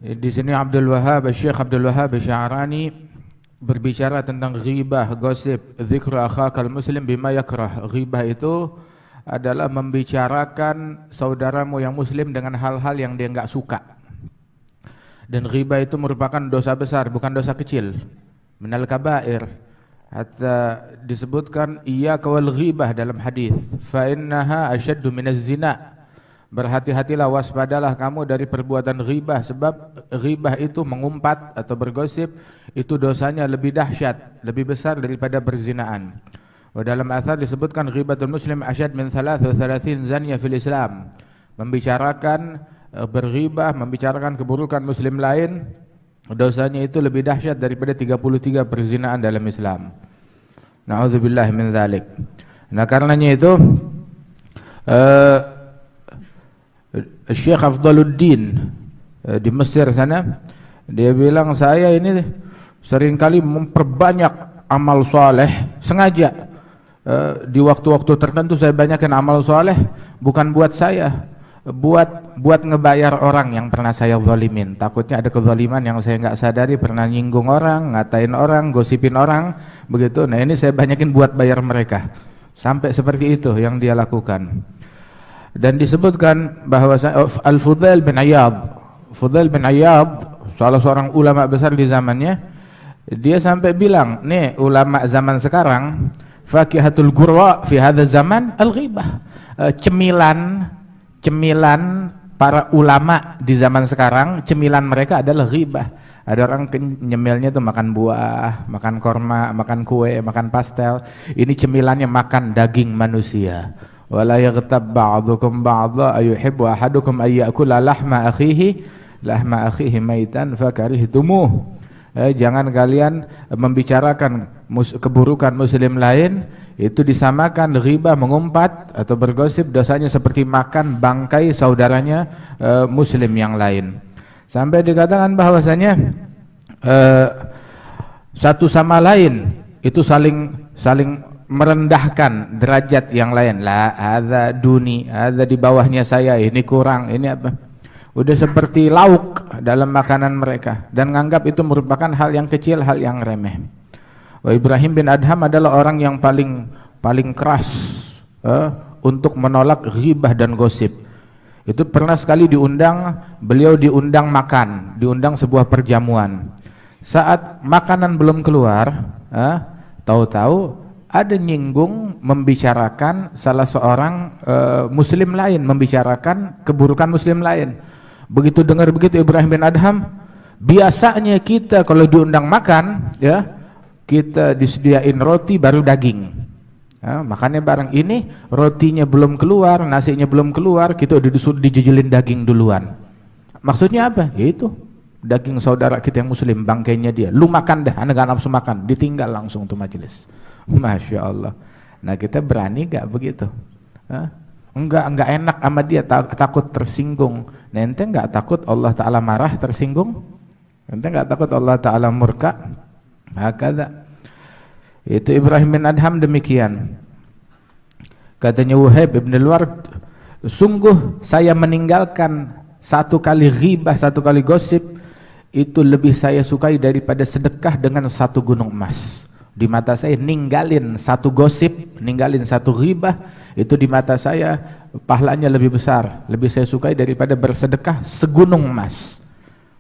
Di sini Syekh Abdul Wahhab Sya'rani berbicara tentang ghibah, gosip, dzikru akhakal muslim bima yakrah. Ghibah itu adalah membicarakan saudaramu yang muslim dengan hal-hal yang dia enggak suka. Dan ghibah itu merupakan dosa besar, bukan dosa kecil. Minal kabair. Hatta disebutkan iyyaka wal ghibah dalam hadis. Fa innaha asyaddu minaz zina. Berhati-hatilah, waspadalah kamu dari perbuatan ghibah, sebab ghibah itu mengumpat atau bergosip, itu dosanya lebih dahsyat, lebih besar daripada berzinaan. Dalam athar disebutkan ghibatul muslim asyad min 33 zanya fil Islam. Membicarakan berghibah, membicarakan keburukan muslim lain, dosanya itu lebih dahsyat daripada 33 perzinaan dalam Islam. Na'udzubillah min dzalik. Nah, karenanya itu Syekh Afdaluddin di Mesir sana, dia bilang saya ini seringkali memperbanyak amal soleh sengaja. Di waktu-waktu tertentu saya banyakkan amal soleh, bukan buat saya, buat ngebayar orang yang pernah saya zalimin. Takutnya ada kezaliman yang saya nggak sadari, pernah nyinggung orang, ngatain orang, gosipin orang, begitu. Nah, ini saya banyakin buat bayar mereka. Sampai seperti itu yang dia lakukan. Dan disebutkan bahwa Al-Fudail bin Iyad, salah seorang ulama besar di zamannya, dia sampai bilang, nih ulama zaman sekarang, fakihatul gurra fi hadha zaman al-ghibah. Cemilan para ulama di zaman sekarang, cemilan mereka adalah ghibah. Ada orang nyemilnya tuh makan buah, makan korma, makan kue, makan pastel. Ini cemilannya makan daging manusia. Wala yaghtab ba'dukum ba'dha ayuhibbu ahadukum ay ya'kula lahma akhihi maitan fakarihtumuh. Jangan kalian membicarakan keburukan muslim lain, itu disamakan ghibah, mengumpat atau bergosip, dosanya seperti makan bangkai saudaranya muslim yang lain. Sampai dikatakan bahwasanya satu sama lain itu saling merendahkan derajat yang lain. La hadza duni, hadza di bawahnya saya, ini kurang, ini apa. Udah seperti lauk dalam makanan mereka, dan menganggap itu merupakan hal yang kecil, hal yang remeh. Ibrahim bin Adham adalah orang yang paling keras untuk menolak ghibah dan gosip. Itu pernah sekali beliau diundang makan, diundang sebuah perjamuan. Saat makanan belum keluar, tahu-tahu ada nyinggung, membicarakan salah seorang muslim lain, membicarakan keburukan muslim lain. Begitu dengar begitu Ibrahim bin Adham, biasanya kita kalau diundang makan, ya, kita disediain roti baru daging. Makannya bareng, ini rotinya belum keluar, nasinya belum keluar, kita udah disuruh dijejelin daging duluan. Maksudnya apa? Yaitu daging saudara kita yang muslim, bangkainya dia. Lu makan dah, anda gak nafsu makan, ditinggal langsung tuh majelis. Masya Allah. Nah, kita berani gak begitu? Enggak enak sama dia, takut tersinggung. Nah, ente enggak takut Allah Ta'ala marah, tersinggung? Ente enggak takut Allah Ta'ala murka? Hakadha. Itu Ibrahim bin Adham demikian. Katanya Wahib ibn al-Ward, sungguh saya meninggalkan satu kali ghibah, satu kali gosip, itu lebih saya sukai daripada sedekah dengan satu gunung emas. Di mata saya ninggalin satu gosip, ninggalin satu ghibah, itu di mata saya pahalanya lebih besar, lebih saya sukai daripada bersedekah segunung emas.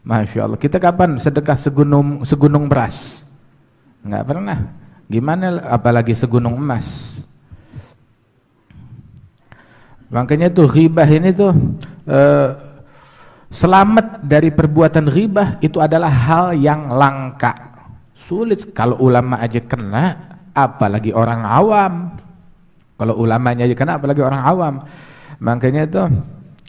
Masya Allah. Kita kapan sedekah segunung beras? Enggak pernah. Gimana apalagi segunung emas? Makanya tuh ghibah ini tuh selamat dari perbuatan ghibah itu adalah hal yang langka. Sulit. Kalau ulama aja kena, apalagi orang awam. Kalau ulamanya aja kena, apalagi orang awam. Makanya itu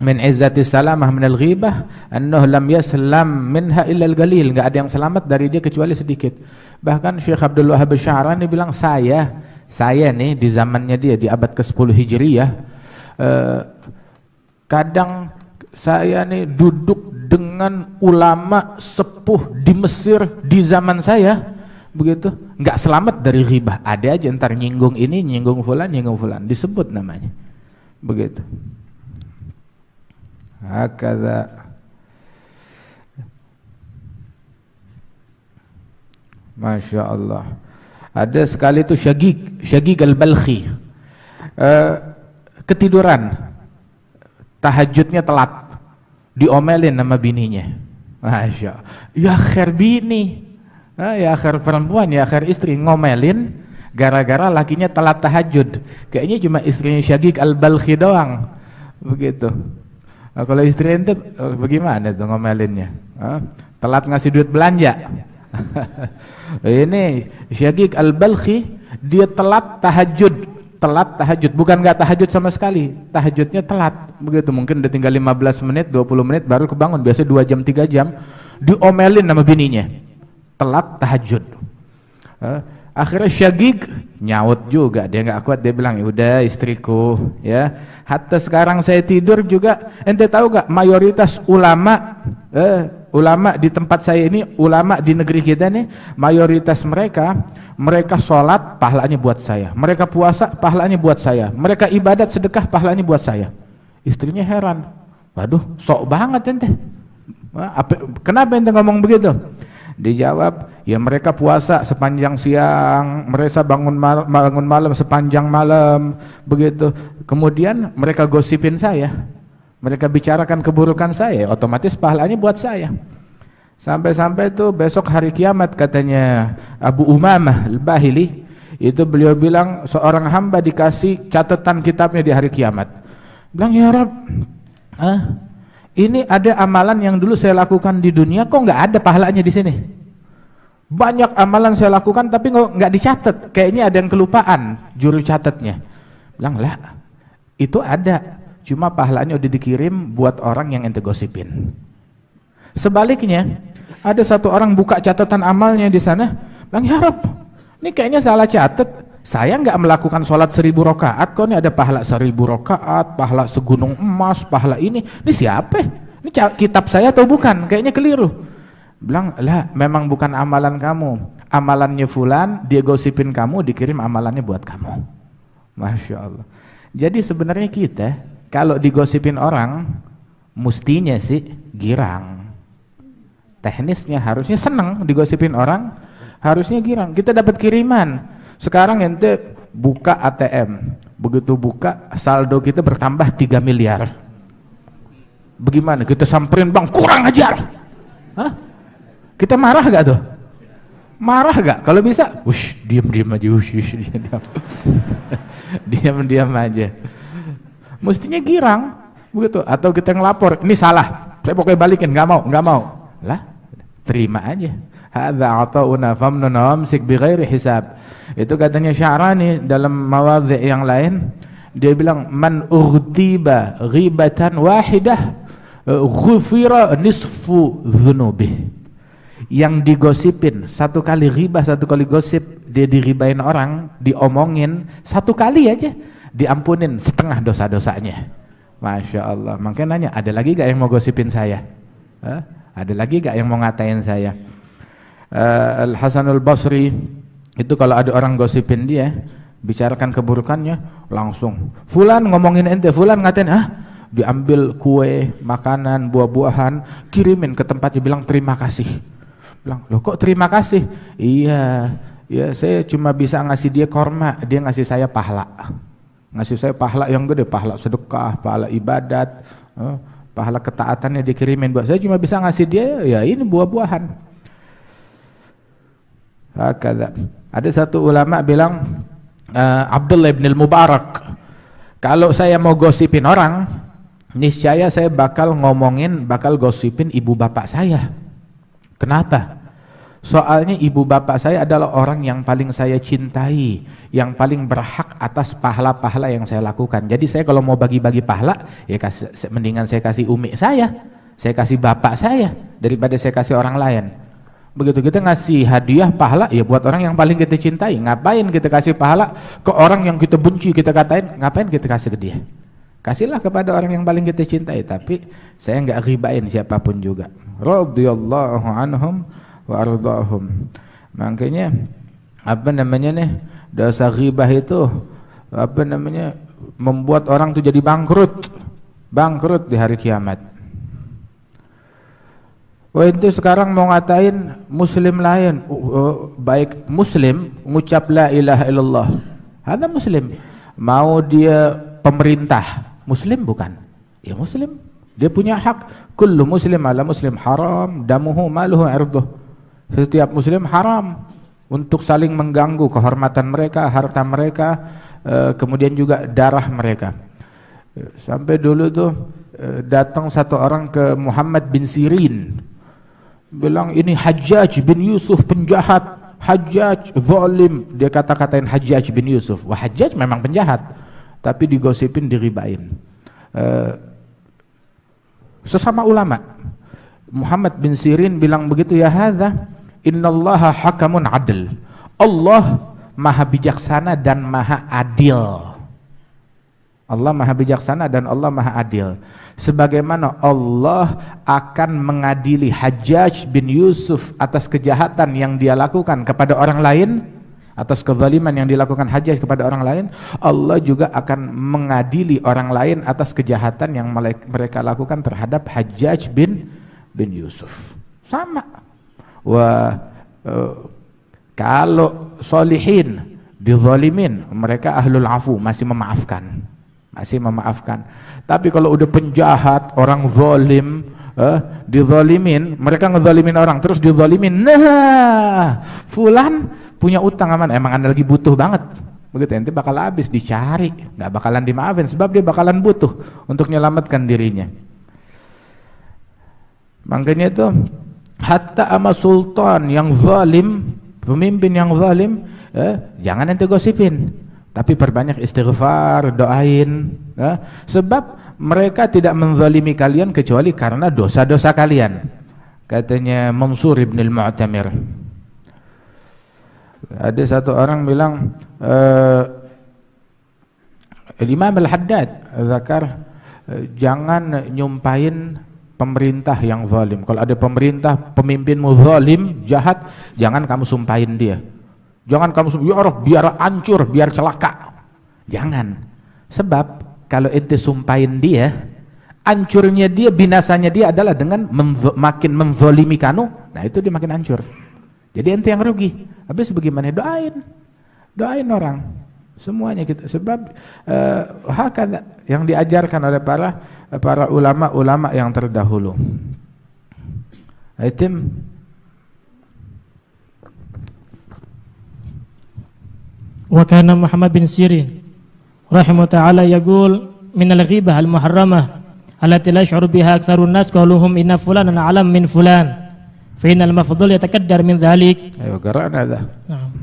min izzati salamah minal ghibah annahu lam yaslam minha illa al-qalil. Enggak ada yang selamat dari dia kecuali sedikit. Bahkan Syekh Abdul Wahhab Sya'rani bilang, saya nih di zamannya dia, di abad ke-10 Hijriyah, kadang saya nih duduk dengan ulama sepuh di Mesir di zaman saya, begitu, nggak selamat dari ghibah. Ada aja ntar nyinggung ini, nyinggung fulan, disebut namanya, begitu. Hakadha. Masya Allah. Ada sekali itu Syagig al-Balkhi, ketiduran, tahajudnya telat, diomelin sama bininya. Masya Allah. Ya akhir bini, ya akhir perempuan, ya akhir istri, ngomelin gara-gara lakinya telat tahajud. Kayaknya cuma istrinya Syagig al-Balkhi doang begitu. Nah, kalau istri ente bagaimana tuh ngomelinnya? Telat ngasih duit belanja. Ini Syagig al-Balkhi, dia telat tahajud, bukan nggak tahajud sama sekali, tahajudnya telat begitu, mungkin udah tinggal 15 menit 20 menit baru kebangun, biasa 2 jam 3 jam, diomelin sama bininya telat tahajud. Akhirnya Syagig nyaut juga, dia nggak kuat, dia bilang, udah istriku ya, hatta sekarang saya tidur juga, ente tahu gak mayoritas ulama di tempat saya ini, ulama di negeri kita nih, mayoritas mereka sholat pahalanya buat saya, mereka puasa pahalanya buat saya, mereka ibadat sedekah pahalanya buat saya. Istrinya heran, waduh sok banget ente, kenapa ente ngomong begitu? Dijawab, ya mereka puasa sepanjang siang, mereka bangun malam sepanjang malam begitu, kemudian mereka gosipin saya, mereka bicarakan keburukan saya, otomatis pahalanya buat saya. Sampai-sampai tuh besok hari kiamat, katanya Abu Umamah al-Bahili, itu beliau bilang seorang hamba dikasih catatan kitabnya di hari kiamat, bilang, ya Rabb, ini ada amalan yang dulu saya lakukan di dunia, kok nggak ada pahalanya di sini? Banyak amalan saya lakukan tapi nggak dicatat, kayaknya ada yang kelupaan juru catatnya. Bilang, lah itu ada, cuma pahalanya udah dikirim buat orang yang ente gosipin. Sebaliknya, ada satu orang buka catatan amalnya di sana, bilang, ya Rabb, ini kayaknya salah catat. Saya nggak melakukan sholat 1000 rakaat, kok ini ada pahala 1000 rakaat, pahala segunung emas, pahala ini siapa? Ini kitab saya atau bukan? Kayaknya keliru. Bilang, lah memang bukan amalan kamu, amalannya fulan, dia gosipin kamu, dikirim amalannya buat kamu. Masya Allah. Jadi sebenarnya kita kalau digosipin orang, mestinya sih girang. Teknisnya harusnya seneng digosipin orang, harusnya girang. Kita dapat kiriman. Sekarang ente buka ATM, begitu buka saldo kita bertambah 3 miliar. Bagaimana? Kita samperin, bang kurang ajar. Hah? Kita marah gak tuh? Marah gak? Kalau bisa, diam aja, diam aja. Mestinya girang, begitu. Atau kita ngelapor, ini salah, saya pokoknya balikin, nggak mau. Lah, terima aja. Hadza ata'una famnun amsik bighairi hisab. Itu katanya Sya'rani dalam mawadhi' yang lain, dia bilang, man ughtiba ghibatan wahidah ghufira nisfu dzunubih. Yang digosipin satu kali ghibah, satu kali gosip, dia diribain orang, diomongin satu kali aja, diampunin setengah dosa-dosanya. Masya Allah. Makanya nanya, ada lagi gak yang mau gosipin saya? Ada lagi gak yang mau ngatain saya? Al-Hasanul Basri itu kalau ada orang gosipin dia, bicarakan keburukannya, langsung fulan ngomongin ente, fulan ngatain, diambil kue, makanan, buah-buahan, kirimin ke tempatnya, bilang terima kasih. Bilang, loh kok terima kasih? Iya, saya cuma bisa ngasih dia korma, dia ngasih saya pahala. Ngasih saya pahala yang gede, pahala sedekah, pahala ibadat, pahala ketaatannya dikirimin buat saya, cuma bisa ngasih dia ya ini buah-buahan. Hakadha. Ada satu ulama bilang, Abdullah bin al-Mubarak, kalau saya mau gosipin orang, niscaya saya bakal gosipin ibu bapak saya. Kenapa? Soalnya ibu bapak saya adalah orang yang paling saya cintai, yang paling berhak atas pahala-pahala yang saya lakukan. Jadi saya kalau mau bagi-bagi pahala, ya mendingan saya kasih umi saya kasih bapak saya, daripada saya kasih orang lain. Begitu kita ngasih hadiah pahala, ya buat orang yang paling kita cintai. Ngapain kita kasih pahala ke orang yang kita benci, kita katain, ngapain kita kasih ke dia? Kasihlah kepada orang yang paling kita cintai. Tapi saya nggak ribain siapapun juga. Radhiyallahu anhum wa ardhahum. Makanya dosa ghibah itu membuat orang tuh jadi bangkrut di hari kiamat. Wah itu sekarang mau ngatain muslim lain, baik muslim ngucap la ilaha illallah, ada muslim. Mau dia pemerintah, muslim bukan? Ya muslim, dia punya hak. Kullu muslim ala muslim haram damuhu maluhu irduh. Setiap muslim haram untuk saling mengganggu kehormatan mereka, harta mereka, kemudian juga darah mereka. Sampai dulu tuh datang satu orang ke Muhammad bin Sirin, bilang ini Hajjaj bin Yusuf penjahat, Hajjaj zalim. Dia kata-katain Hajjaj bin Yusuf. Wah, Hajjaj memang penjahat, tapi digosipin, diribain. Sesama ulama, Muhammad bin Sirin bilang begitu, ya hadza innallaha hakamun adl. Allah maha bijaksana dan maha adil. Allah maha bijaksana dan Allah maha adil. Sebagaimana Allah akan mengadili Hajjaj bin Yusuf atas kejahatan yang dia lakukan kepada orang lain, atas kezaliman yang dilakukan Hajjaj kepada orang lain, Allah juga akan mengadili orang lain atas kejahatan yang mereka lakukan terhadap Hajjaj bin Yusuf. Sama. Wah, kalau solihin dizalimin, mereka ahlul afu, masih memaafkan. Tapi kalau udah penjahat, orang zalim, dizalimin, mereka ngezalimin orang terus dizalimin. Nah, fulan punya utang aman, emang Anda lagi butuh banget. Begitu, nanti bakal habis, dicari, nggak bakalan dimaafin sebab dia bakalan butuh untuk menyelamatkan dirinya. Makanya itu hatta ama sultan yang zalim, pemimpin yang zalim, jangan ente gosipin. Tapi perbanyak istighfar, doain, sebab mereka tidak menzalimi kalian kecuali karena dosa-dosa kalian. Katanya Mansur ibn al-Mu'tamir. Ada satu orang bilang, Imam al-Haddad zakar, jangan nyumpahin pemerintah yang zalim. Kalau ada pemerintah, pemimpinmu zalim, jahat, jangan kamu sumpahin dia. Jangan kamu sumpahin, ya Allah, biar hancur, biar celaka. Jangan. Sebab kalau ente sumpahin dia, hancurnya dia, binasanya dia adalah dengan makin menzalimi kanu. Nah itu dia makin hancur. Jadi ente yang rugi. Habis bagaimana? Doain orang. Semuanya kita. Sebab hakada yang diajarkan oleh para ulama-ulama yang terdahulu. Item wa kana Muhammad bin Sirin rahimahu ta'ala yaqul min al-ghibah al-muharramah allati la yash'uru biha aktsarun nas qaluhum inna fulanan alam min fulan fa innal mafdhul yatakaddar min dhalik. Ayo qara'na hadha. Naam.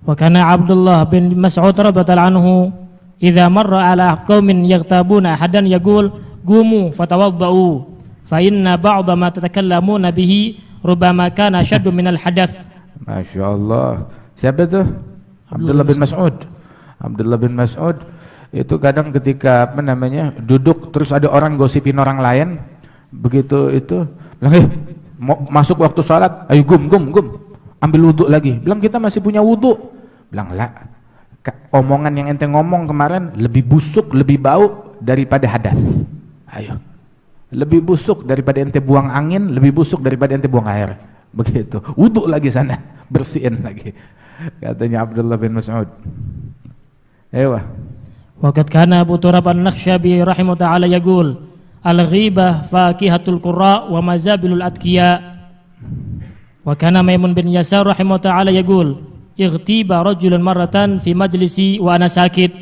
Wa kana Abdullah bin Mas'ud radhiyallahu anhu idza marra ala qaumin yaghtabuna ahadan yaqul qumu fatawaddau fa inna ba'dha ma tatakallamuna bihi rubbama kana ashaddu min al-hadath. Masya Allah. Siapa itu? Abdullah bin Mas'ud. Abdullah bin Mas'ud itu kadang ketika duduk terus ada orang gosipin orang lain, begitu itu bilang, masuk waktu salat, ayo gum, ambil wudhu lagi. Bilang kita masih punya wudhu. Bilang lah, omongan yang ente ngomong kemarin lebih busuk, lebih bau daripada hadas. Ayo, lebih busuk daripada ente buang angin, lebih busuk daripada ente buang air. Begitu, wudhu lagi sana, bersihin lagi, katanya Abdullah bin Mas'ud. Ewa. Waqad kana Abu Turab an-Nakhshabi rahimahu ta'ala yaqul al-ghibah fakihatul qurra wa mazabilul atqiya. Wa kana Maimun bin Yasar rahimahu ta'ala yaqul ightiba rajulun marratan fi majlisi wa ana sakit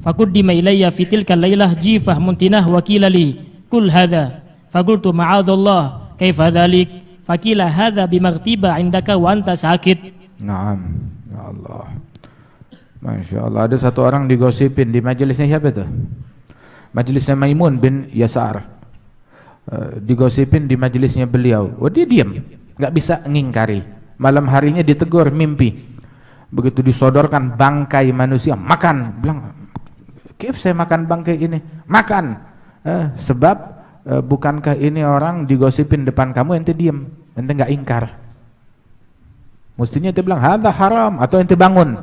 faquddima ilayya fi tilka al-lailah jifah muntinah wa qila li kul hadha faqultu ma'adallah kaifa dhalik fakila hadha bimaghtiba indaka wa anta sakit. Naam, ya Allah. Masya Allah. Ada satu orang digosipin di majelisnya, siapa itu? Majelisnya Maimun bin Yasar. Digosipin di majelisnya beliau. Oh, dia diam, nggak bisa ngingkari. Malam harinya ditegur mimpi. Begitu disodorkan bangkai manusia, makan. Bilang, kif saya makan bangkai ini? Makan. Sebab bukankah ini orang digosipin depan kamu, ente diam, ente nggak ingkar. Mestinya ente bilang hadza haram, atau ente bangun.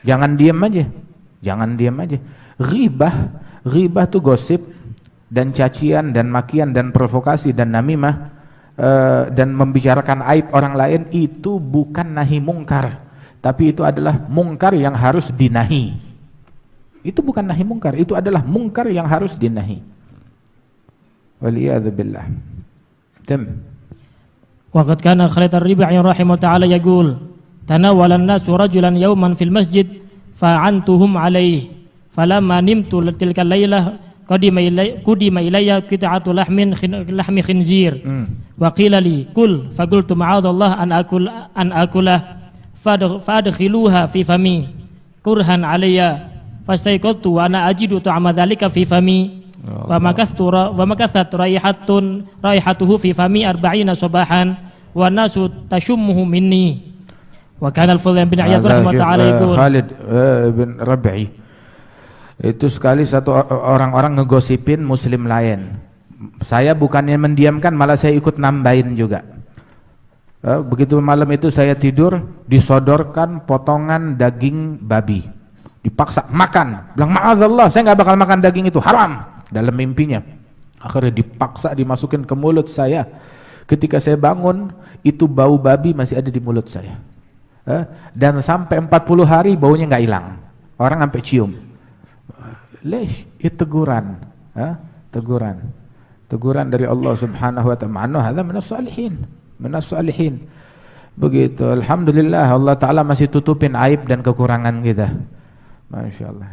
Jangan diam aja. Ghibah tuh gosip dan cacian dan makian dan provokasi dan namimah dan membicarakan aib orang lain itu bukan nahi mungkar, tapi itu adalah mungkar yang harus dinahi. Itu bukan nahi mungkar, itu adalah mungkar yang harus dinahi. Waliyadzubillah. Waqad kana Khalid ar-Rib'i rahimahu ta'ala yaqul tanawwala an-nasu rajulan yawman fil masjid fa'antuhum alayhi falamma nimtu tilka al-lailah qudima ilayya qit'atu lahmi khinzir wa qila li kul faqultu ma'adallah an akulah fadkhiluha fi fami kurhan alayya fastayqadtu wa ana ajidu ta'ama dhalika fi fami wa makathat raihatuhu fi fami 40 sabahan wa nasu tashummuhu minni. Wa kana al-Fudayl bin Iyad rahimahullah ta'ala yaqul Khalid bin Rabi'i itu sekali satu orang-orang ngegosipin muslim lain. Saya bukannya mendiamkan, malah saya ikut nambahin juga. Begitu malam itu saya tidur, disodorkan potongan daging babi, dipaksa makan, bilang ma'azallah saya nggak bakal makan daging itu, haram, dalam mimpinya. Akhirnya dipaksa dimasukin ke mulut saya. Ketika saya bangun, itu bau babi masih ada di mulut saya. Dan sampai 40 hari baunya nggak hilang, orang sampai cium. Lesh, itu teguran, teguran dari Allah Subhanahu wa ta'ala. Hadza minas salihin. Begitu. Alhamdulillah Allah Ta'ala masih tutupin aib dan kekurangan kita. Masya Allah.